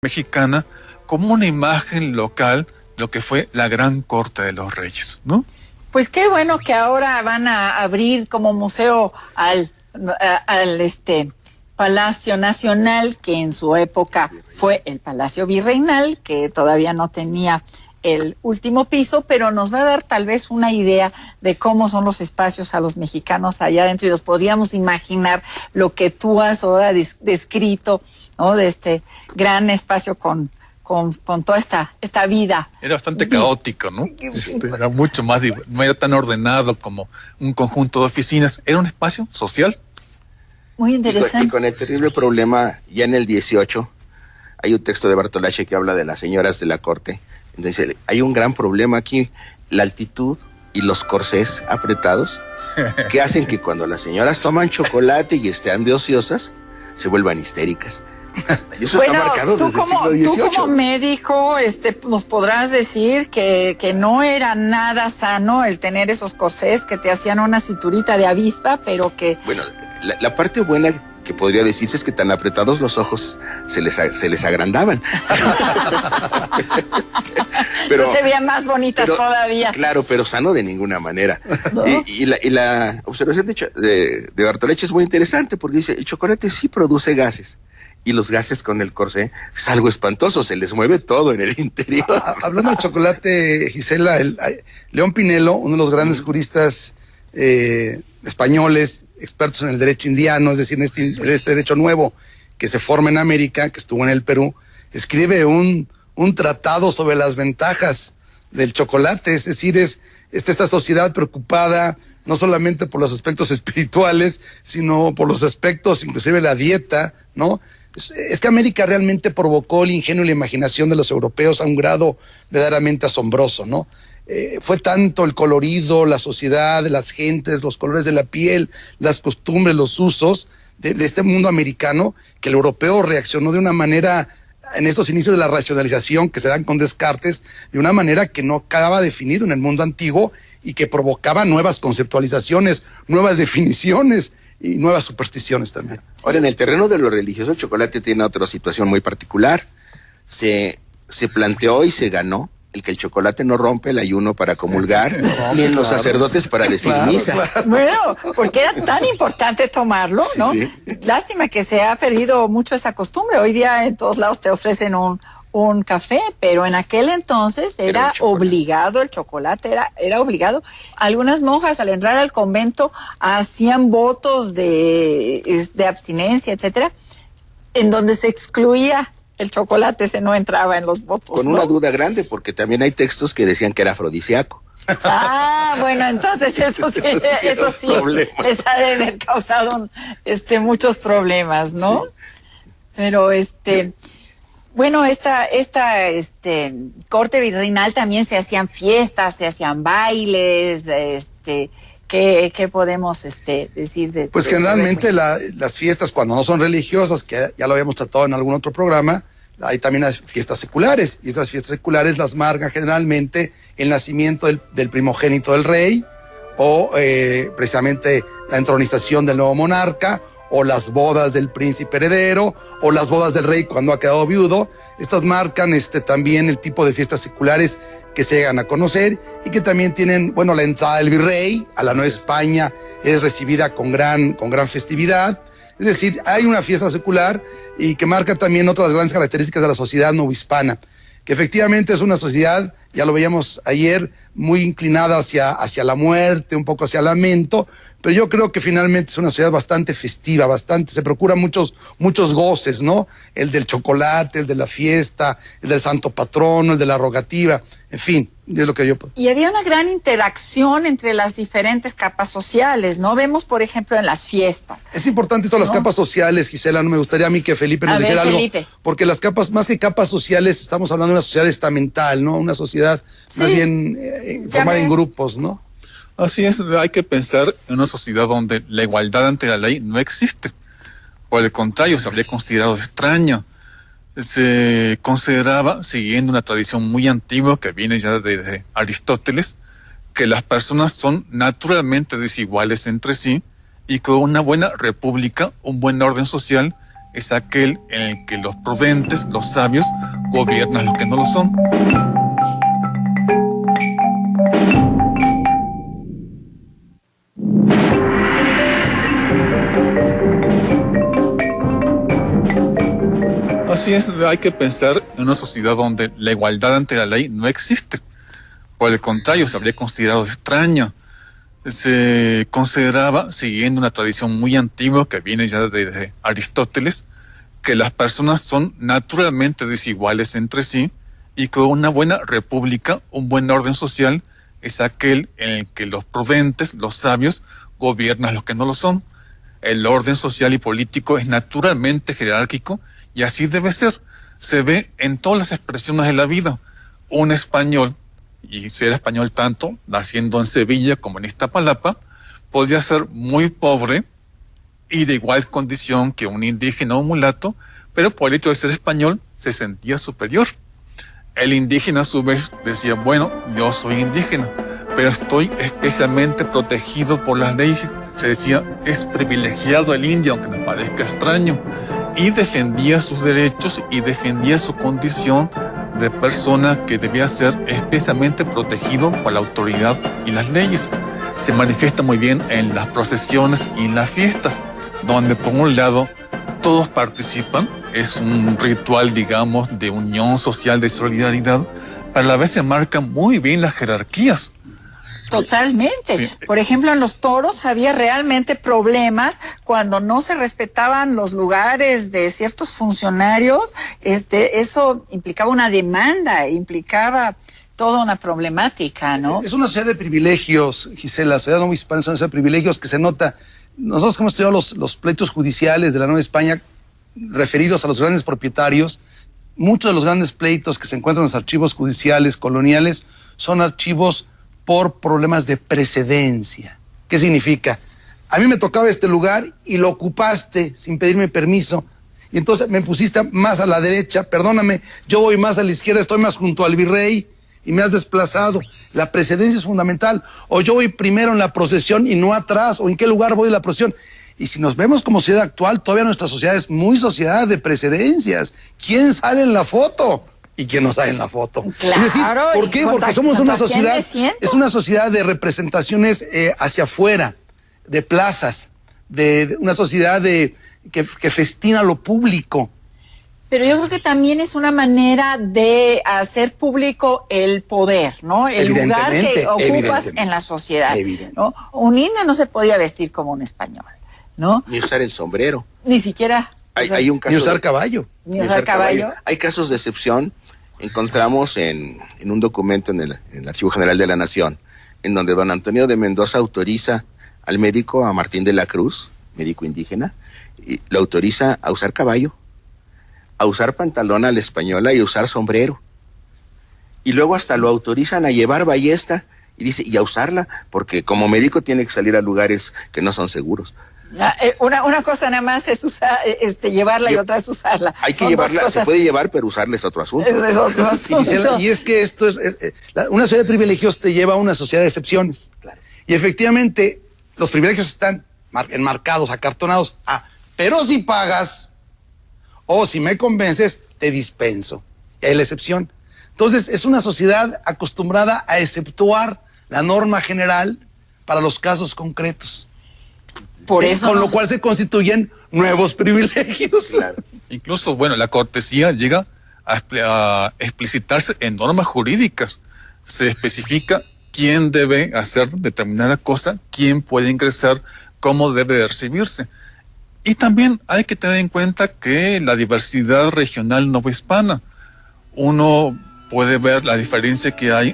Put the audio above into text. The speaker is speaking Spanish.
mexicana como una imagen local de lo que fue la gran corte de los reyes, ¿no? Pues qué bueno que ahora van a abrir como museo al Palacio Nacional, que en su época fue el Palacio Virreinal, que todavía no tenía el último piso, pero nos va a dar tal vez una idea de cómo son los espacios a los mexicanos allá adentro, y nos podríamos imaginar lo que tú has ahora descrito, ¿no? De este gran espacio con toda esta vida. Era bastante caótico, ¿no? Era mucho más, no era tan ordenado como un conjunto de oficinas, era un espacio social. Muy interesante. Y con el terrible problema, ya en el 18, hay un texto de Bartolacci que habla de las señoras de la corte. Entonces, hay un gran problema aquí, la altitud y los corsés apretados, que hacen que cuando las señoras toman chocolate y estén de ociosas, se vuelvan histéricas. Y eso está marcado desde el siglo XVIII. Tú como médico, nos podrás decir que no era nada sano el tener esos corsés que te hacían una cinturita de avispa, pero que... Bueno, la parte buena que podría decirse es que tan apretados los ojos se les agrandaban. Pero se veían más bonitas todavía. Claro, pero sano de ninguna manera. ¿No? Y la observación de Bartolacci es muy interesante porque dice, el chocolate sí produce gases. Y los gases con el corsé es algo espantoso, se les mueve todo en el interior. Hablando de chocolate, Gisela, León Pinelo, uno de los grandes juristas españoles, expertos en el derecho indiano, es decir, en este derecho nuevo que se forma en América, que estuvo en el Perú, escribe un tratado sobre las ventajas del chocolate, es decir, esta sociedad preocupada no solamente por los aspectos espirituales, sino por los aspectos, inclusive la dieta, ¿no? Es que América realmente provocó el ingenio y la imaginación de los europeos a un grado verdaderamente asombroso, ¿no? Fue tanto el colorido, la sociedad, las gentes, los colores de la piel, las costumbres, los usos de este mundo americano, que el europeo reaccionó de una manera, en estos inicios de la racionalización que se dan con Descartes, de una manera que no quedaba definido en el mundo antiguo y que provocaba nuevas conceptualizaciones, nuevas definiciones y nuevas supersticiones también. Sí. Ahora, en el terreno de lo religioso, el chocolate tiene otra situación muy particular. Se planteó y se ganó el que el chocolate no rompe el ayuno para comulgar, ni en los sacerdotes para decir misa. Claro. Bueno, porque era tan importante tomarlo, ¿no? Sí. Lástima que se ha perdido mucho esa costumbre. Hoy día en todos lados te ofrecen un café, pero en aquel entonces era obligado el chocolate, era obligado. Algunas monjas al entrar al convento hacían votos de abstinencia, etcétera, en donde se excluía el chocolate, se no entraba en los votos. Con una duda grande, porque también hay textos que decían que era afrodisíaco. Ah, bueno, entonces eso sí les ha de haber causado muchos problemas, ¿no? Sí. Pero bueno, esta corte virreinal también se hacían fiestas, se hacían bailes, ¿qué podemos decir de? Pues generalmente las fiestas, cuando no son religiosas, que ya lo habíamos tratado en algún otro programa, hay también las fiestas seculares, y esas fiestas seculares las marcan generalmente el nacimiento del primogénito del rey, o precisamente la entronización del nuevo monarca, o las bodas del príncipe heredero, o las bodas del rey cuando ha quedado viudo. Estas marcan también el tipo de fiestas seculares que se llegan a conocer y que también tienen, bueno, la entrada del virrey a la Nueva España es recibida con gran festividad. Es decir, hay una fiesta secular y que marca también otras grandes características de la sociedad novohispana, que efectivamente es una sociedad, ya lo veíamos ayer, muy inclinada hacia la muerte, un poco hacia el lamento, pero yo creo que finalmente es una sociedad bastante festiva, se procura muchos goces, ¿no? El del chocolate, el de la fiesta, el del santo patrono, el de la rogativa, en fin, es lo que yo... Y había una gran interacción entre las diferentes capas sociales, ¿no? Vemos, por ejemplo, en las fiestas. Es importante esto, las capas sociales, Gisela, no me gustaría a mí que Felipe nos dijera algo, porque las capas, más que capas sociales, estamos hablando de una sociedad estamental, ¿no? Una sociedad más bien formada en grupos, ¿no? Así es, hay que pensar en una sociedad donde la igualdad ante la ley no existe. Por el contrario, se habría considerado extraño. Se consideraba, siguiendo una tradición muy antigua que viene ya desde Aristóteles, que las personas son naturalmente desiguales entre sí y que una buena república, un buen orden social, es aquel en el que los prudentes, los sabios, gobiernan los que no lo son. Así es, hay que pensar en una sociedad donde la igualdad ante la ley no existe. Por el contrario, se habría considerado extraño. Se consideraba, siguiendo una tradición muy antigua que viene ya desde Aristóteles, que las personas son naturalmente desiguales entre sí y que una buena república, un buen orden social, es aquel en el que los prudentes, los sabios, gobiernan los que no lo son. El orden social y político es naturalmente jerárquico y así debe ser. Se ve en todas las expresiones de la vida. Un español, y ser español tanto, naciendo en Sevilla como en Iztapalapa, podría ser muy pobre y de igual condición que un indígena o un mulato, pero por el hecho de ser español se sentía superior. El indígena a su vez decía, bueno, yo soy indígena, pero estoy especialmente protegido por las leyes. Se decía, es privilegiado el indio, aunque nos parezca extraño, y defendía sus derechos y defendía su condición de persona que debía ser especialmente protegido por la autoridad y las leyes. Se manifiesta muy bien en las procesiones y en las fiestas, donde por un lado todos participan, es un ritual, digamos, de unión social, de solidaridad, pero a la vez se marcan muy bien las jerarquías. Totalmente. Sí. Por ejemplo, en los toros había realmente problemas cuando no se respetaban los lugares de ciertos funcionarios. Eso implicaba una demanda, implicaba toda una problemática, ¿no? Es una sociedad de privilegios, Gisela. La sociedad nueva hispana es una sociedad de privilegios que se nota. Nosotros que hemos estudiado los pleitos judiciales de la Nueva España referidos a los grandes propietarios, muchos de los grandes pleitos que se encuentran en los archivos judiciales coloniales son archivos por problemas de precedencia. ¿Qué significa? A mí me tocaba este lugar y lo ocupaste sin pedirme permiso. Y entonces me pusiste más a la derecha, perdóname, yo voy más a la izquierda, estoy más junto al virrey y me has desplazado. La precedencia es fundamental. O yo voy primero en la procesión y no atrás, o en qué lugar voy de la procesión. Y si nos vemos como sociedad actual, todavía nuestra sociedad es muy sociedad de precedencias. ¿Quién sale en la foto? ¿Y quién no sale en la foto? Claro. Es decir, ¿por qué? Porque somos una sociedad, es una sociedad de representaciones hacia afuera, de plazas, de una sociedad que festina lo público. Pero yo creo que también es una manera de hacer público el poder, ¿no? El lugar que ocupas en la sociedad, ¿no? Un indio no se podía vestir como un español, ¿no? Ni usar el sombrero. Ni siquiera. Hay un caso ni usar caballo. Ni usar caballo. Hay casos de excepción. Encontramos en un documento en el Archivo General de la Nación, en donde don Antonio de Mendoza autoriza al médico, a Martín de la Cruz, médico indígena, y lo autoriza a usar caballo, a usar pantalón a la española y a usar sombrero. Y luego hasta lo autorizan a llevar ballesta y dice, y a usarla, porque como médico tiene que salir a lugares que no son seguros. Una cosa nada más es llevarla y otra es usarla. Hay que llevarla, se puede llevar, pero usarla es otro asunto. Es otro asunto. Y es que esto una sociedad de privilegios te lleva a una sociedad de excepciones. Claro. Y efectivamente, los privilegios están enmarcados, acartonados. Pero si pagas, o si me convences, te dispenso. Y hay la excepción. Entonces, es una sociedad acostumbrada a exceptuar la norma general para los casos concretos. Por eso, con lo cual se constituyen nuevos privilegios. Claro. Incluso, bueno, la cortesía llega a explicitarse en normas jurídicas. Se especifica quién debe hacer determinada cosa, quién puede ingresar, cómo debe de recibirse. Y también hay que tener en cuenta que la diversidad regional novohispana, uno puede ver la diferencia que hay